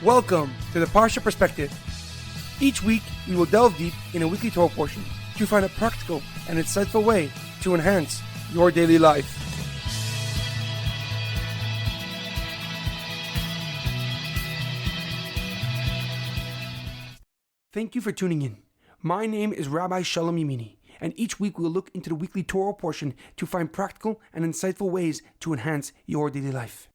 Welcome to the Parsha Perspective. Each week, we will delve deep in a weekly Torah portion to find a practical and insightful way to enhance your daily life. Thank you for tuning in. My name is Rabbi Shalom Yamini, and each week we will look into the weekly Torah portion to find practical and insightful ways to enhance your daily life.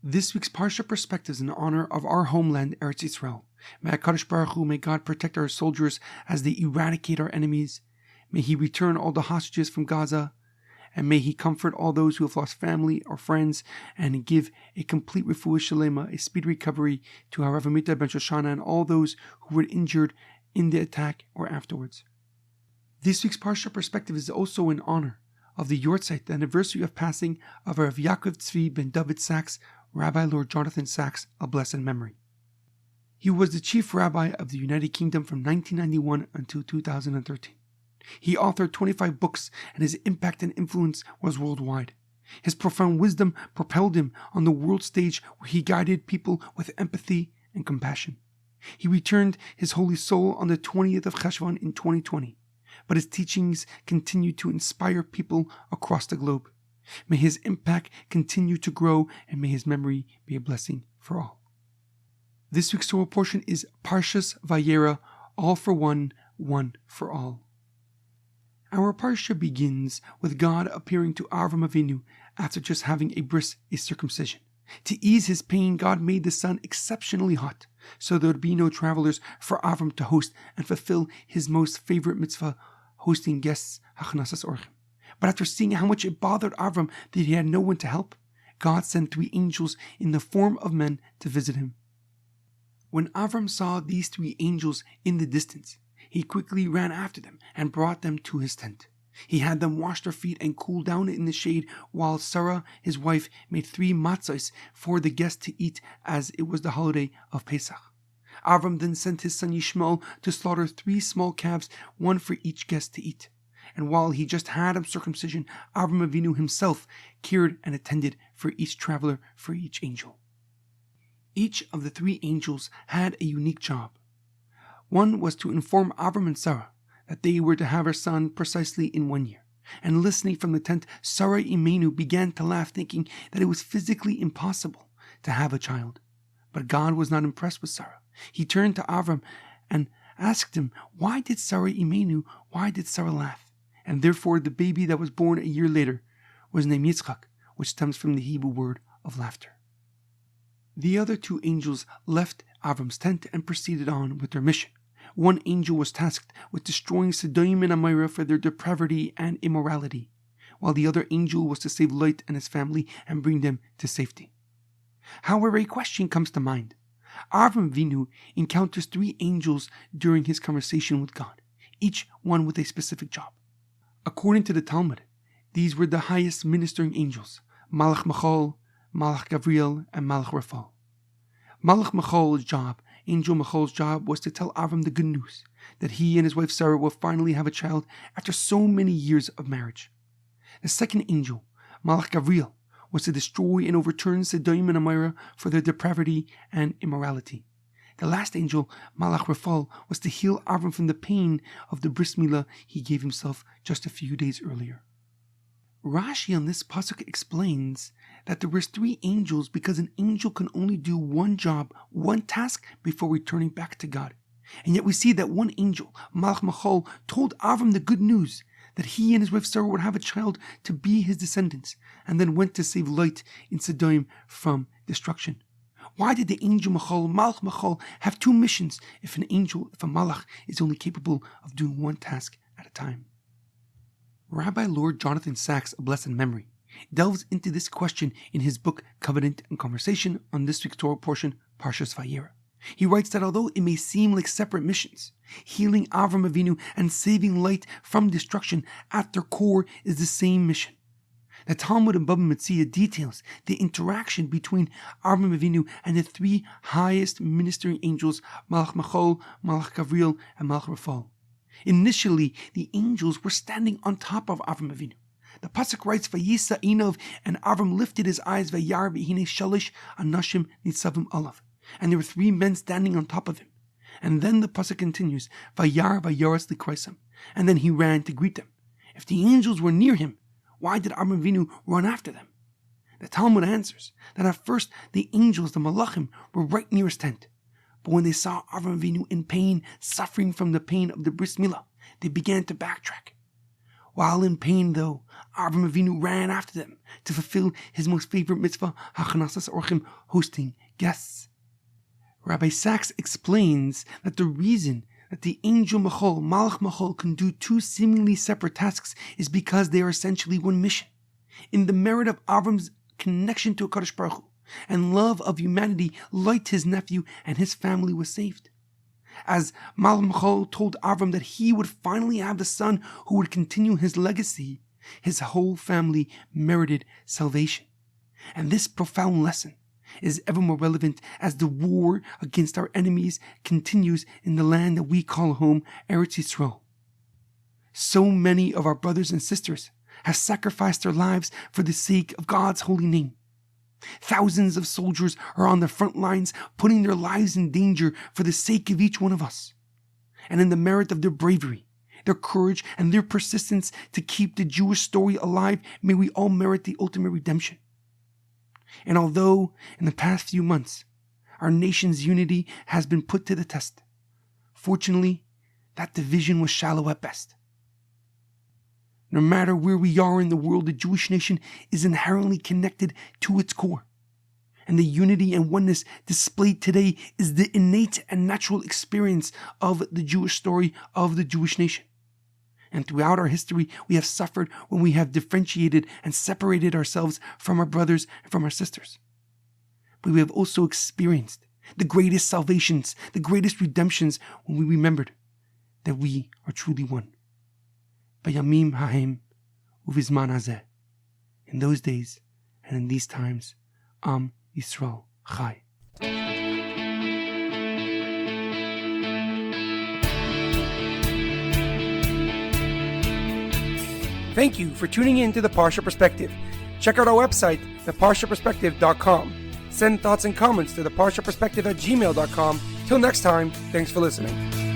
This week's Parsha Perspective is in honor of our homeland, Eretz Yisroel. May HaKadosh Baruch Hu, may God protect our soldiers as they eradicate our enemies. May He return all the hostages from Gaza, and may He comfort all those who have lost family or friends, and give a complete refuah shalema, a speedy recovery to Avraham Avinu ben Shoshana and all those who were injured in the attack or afterwards. This week's Parsha Perspective is also in honor of the Yortzeit, the anniversary of passing of Rav Yaakov Tzvi ben David Sachs, Rabbi Lord Jonathan Sachs, of blessed memory. He was the chief rabbi of the United Kingdom from 1991 until 2013. He authored 25 books, and his impact and influence was worldwide. His profound wisdom propelled him on the world stage, where he guided people with empathy and compassion. He returned his holy soul on the 20th of Cheshvan in 2020, but his teachings continue to inspire people across the globe. May his impact continue to grow, and may his memory be a blessing for all. This week's Torah portion is Parshas Vayera, all for one, one for all. Our Parsha begins with God appearing to Avraham Avinu after just having a circumcision. To ease his pain, God made the sun exceptionally hot, so there would be no travelers for Avram to host and fulfill his most favorite mitzvah, hosting guests, hachnasas orchim. But after seeing how much it bothered Avram that he had no one to help, God sent 3 angels in the form of men to visit him. When Avram saw these 3 angels in the distance, he quickly ran after them and brought them to his tent. He had them wash their feet and cool down in the shade, while Sarah, his wife, made 3 matzahs for the guests to eat, as it was the holiday of Pesach. Avram then sent his son Yishmael to slaughter 3 small calves, one for each guest to eat. And while he just had a circumcision, Avraham Avinu himself cared and attended for each traveler, for each angel. Each of the 3 angels had a unique job. One was to inform Avram and Sarah that they were to have her son precisely in 1 year. And listening from the tent, Sarah Imenu began to laugh, thinking that it was physically impossible to have a child. But God was not impressed with Sarah. He turned to Avram and asked him, why did Sarah laugh? And therefore the baby that was born a year later was named Yitzchak, which stems from the Hebrew word of laughter. The other 2 angels left Avram's tent and proceeded on with their mission. One angel was tasked with destroying Sodom and Amorah for their depravity and immorality, while the other angel was to save Lot and his family and bring them to safety. However, a question comes to mind. Avraham Avinu encounters 3 angels during his conversation with God, each one with a specific job. According to the Talmud, these were the highest ministering angels, Malach Michael, Malach Gabriel, and Malach Raphael. Malach Michal's job, Angel Michal's job, was to tell Avram the good news, that he and his wife Sarah will finally have a child after so many years of marriage. The second angel, Malach Gabriel, was to destroy and overturn Sodom and Amorah for their depravity and immorality. The last angel, Malach Raphael, was to heal Avram from the pain of the bris milah he gave himself just a few days earlier. Rashi on this pasuk explains that there were 3 angels because an angel can only do one job, one task, before returning back to God. And yet we see that one angel, Malach Michael, told Avram the good news that he and his wife Sarah would have a child to be his descendants, and then went to save Lot in Sodom from destruction. Why did the angel Malach Michael, have 2 missions if a malach is only capable of doing one task at a time? Rabbi Lord Jonathan Sachs, of blessed memory, delves into this question in his book Covenant and Conversation on this week's Torah portion, Parshas Vayera. He writes that although it may seem like separate missions, healing Avraham Avinu and saving Lot from destruction at their core is the same mission. The Talmud in Baba Metzia details the interaction between Avraham Avinu and the 3 highest ministering angels, Malach Michael, Malach Gabriel, and Malach Raphael. Initially, the angels were standing on top of Avraham Avinu. The pasuk writes, "Vayisa Inov," and Avram lifted his eyes, "Vayar v'hine shalish anashim nitzavim alav." and there were 3 men standing on top of him. And then the pasuk continues, Vayar vayoras likroisam, and then he ran to greet them. If the angels were near him, why did Avraham Avinu run after them? The Talmud answers that at first the angels, the malachim, were right near his tent. But when they saw Avraham Avinu in pain, suffering from the pain of the bris milah, they began to backtrack. While in pain, though, Avraham Avinu ran after them to fulfill his most favorite mitzvah, hachanasas orchim, hosting guests. Rabbi Sachs explains that the reason that the angel Machol, Malach Machol, can do 2 seemingly separate tasks is because they are essentially one mission. In the merit of Avram's connection to HaKadosh Baruch Hu and love of humanity, Lot, his nephew, and his family was saved. As Malach Machol told Avram that he would finally have the son who would continue his legacy, his whole family merited salvation. And this profound lesson is ever more relevant as the war against our enemies continues in the land that we call home, Eretz Yisroel. So many of our brothers and sisters have sacrificed their lives for the sake of God's holy name. Thousands of soldiers are on the front lines, putting their lives in danger for the sake of each one of us. And in the merit of their bravery, their courage, and their persistence to keep the Jewish story alive, may we all merit the ultimate redemption. And although in the past few months our nation's unity has been put to the test, fortunately that division was shallow at best. No matter where we are in the world, the Jewish nation is inherently connected to its core. And the unity and oneness displayed today is the innate and natural experience of the Jewish story, of the Jewish nation. And throughout our history, we have suffered when we have differentiated and separated ourselves from our brothers and from our sisters. But we have also experienced the greatest salvations, the greatest redemptions when we remembered that we are truly one. Bayamim hahem uvizman hazeh. In those days and in these times, Am Yisrael Chai. Thank you for tuning in to the Parsha Perspective. Check out our website, theparshaperspective.com. Send thoughts and comments to theparshaperspective@gmail.com. Till next time, thanks for listening.